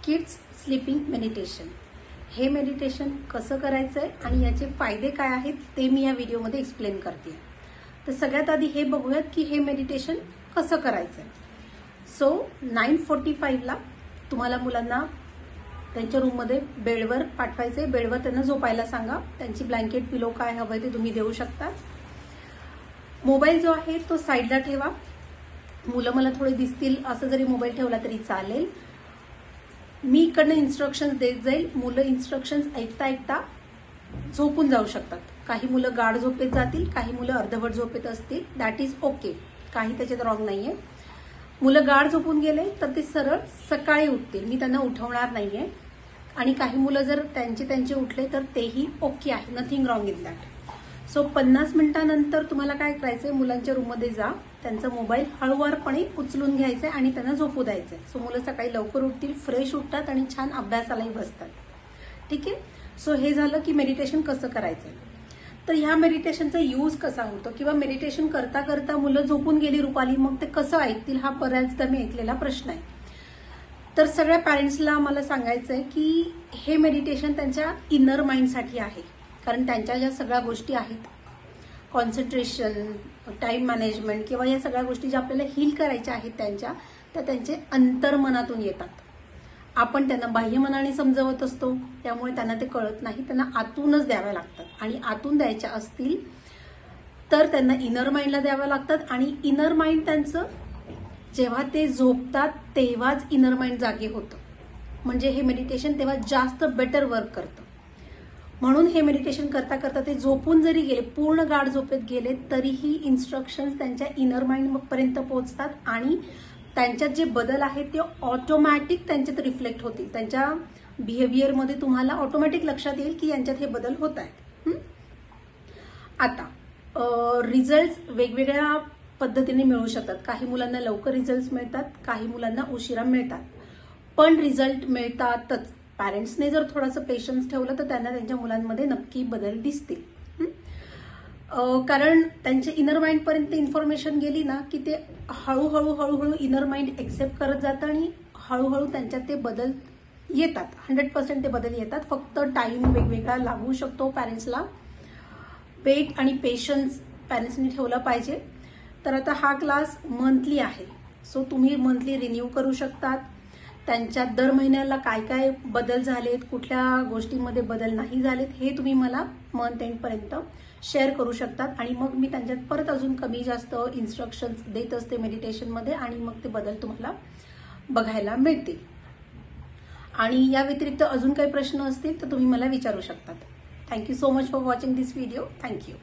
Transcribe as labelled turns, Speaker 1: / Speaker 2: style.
Speaker 1: Kids sleeping meditation. हे meditation कसं करायचं आहे आणि याचे फायदे काय आहेत ते मी या व्हिडिओमध्ये एक्सप्लेन करते। तर सगळ्यात आधी हे बघूयात की हे मेडिटेशन कसं करायचं आहे। सो 9:45 ला तुम्हाला मुलांना त्यांच्या रूममध्ये बेडवर पाठवायचे। बेडवर त्यांना झोपायला सांगा। त्यांची ब्लँकेट पिलो काय हवंय ते तुम्ही देऊ शकता। मोबाईल जो आहे तो साईडला ठेवा। मुलं मला थोडे दिसतील असं जरी मोबाईल ठेवला तरी चालेल। मी इकडनं इन्स्ट्रक्शन्स देत जाईल। मुलं इन्स्ट्रक्शन्स ऐकता ऐकता झोपून जाऊ शकतात। काही मुलं गाढ झोपेत जातील, काही मुलं अर्धवट झोपेत असतील। दॅट इज ओके, काही त्याच्यात रॉंग नाहीये। मुलं गाढ झोपून गेले तर ते सरळ सकाळी उठतील, मी त्यांना उठवणार नाहीये। आणि काही मुलं जर त्यांचे उठले तर तेही ओके आहे, nothing wrong in that. So 50 मिनिटांनंतर तुम्हाला काय करायचंय, मुलांच्या रूममध्ये जा, त्यांचा मोबाईल हळूवारपणे उचलून घ्यायचा आणि त्यांना झोपू द्यायचंय। सो मुलं सकाळी लवकर उठतील, फ्रेश उठतात आणि छान अभ्यासालाही बसतात। ठीक आहे। सो हे झालं की मेडिटेशन कसं करायचंय। तर ह्या मेडिटेशनचा यूज कसा होतो किंवा मेडिटेशन करता करता मुलं झोपून गेली रुपाली मग ते कसं ऐकतील हा बऱ्याचदा मी ऐकलेला प्रश्न आहे। तर सगळ्या पॅरेंट्सला मला सांगायचंय की हे मेडिटेशन त्यांच्या इनर माइंडसाठी आहे। कारण त्यांच्या ज्या सगळ्या गोष्टी आहेत, कॉन्सन्ट्रेशन, टाइम मॅनेजमेंट किंवा या सगळ्या गोष्टी ज्या आपल्याला हील करायच्या आहेत त्या त्यांचे अंतर्मनातून येतात। आपण त्यांना बाह्यमनाने समजवत असतो, त्यामुळे त्यांना ते कळत नाही। त्यांना आतूनच द्याव्या लागतात आणि आतून द्यायच्या असतील तर त्यांना इनर माइंडला द्याव्या लागतात। आणि इनर माइंड त्यांचं जेव्हा ते झोपतात तेव्हाच इनर माइंड जागे होतं, म्हणजे हे मेडिटेशन तेव्हा जास्त बेटर वर्क करतं। म्हणून हे मेडिटेशन करता करता ते झोपून जरी गेले, पूर्ण गाढ झोपेत गेले, तरीही इन्स्ट्रक्शन्स त्यांच्या इनर माइंड पर्यंत पोहोचतात आणि त्यांच्यात जे बदल आहेत ते ऑटोमॅटिक त्यांच्यात रिफ्लेक्ट होतील। त्यांच्या बिहेवियरमध्ये तुम्हाला ऑटोमॅटिक लक्षात येईल की यांच्यात हे बदल होत आहेत। आता रिझल्ट वेगवेगळ्या पद्धतीने मिळू शकतात। काही मुलांना लवकर रिझल्ट मिळतात, काही मुलांना उशिरा मिळतात, पण रिझल्ट मिळतातच। पॅरेंट्सने जर थोडंसं पेशन्स ठेवलं तर त्यांना त्यांच्या मुलांमध्ये नक्की बदल दिसतील। कारण त्यांच्या इनर माइंड पर्यंत इन्फॉर्मेशन गेली ना की ते हळूहळू इनर माइंड एक्सेप्ट करत जातं आणि हळूहळू त्यांच्यात ते बदल येतात। 100% ते बदल येतात। फक्त टाइम वेगवेगळा लागू शकतो। पॅरेंट्सला वेट आणि पेशन्स पॅरेंट्सनी ठेवला पाहिजे। तर आता हा क्लास मंथली आहे, सो तुम्ही मंथली रिन्यू करू शकतात। त्यांच्यात दर महिन्याला काय काय बदल झालेत, कुठल्या गोष्टींमध्ये बदल नाही झालेत हे तुम्ही मला मंथ एंड पर्यंत शेअर करू शकतात। आणि मग मी त्यांच्यात परत अजून कमी जास्त इन्स्ट्रक्शन्स देत असते मेडिटेशनमध्ये आणि मग ते बदल तुम्हाला बघायला मिळतील। आणि या व्यतिरिक्त अजून काही प्रश्न असतील तर तुम्ही मला विचारू शकतात। Thank you so much for watching this video. Thank you.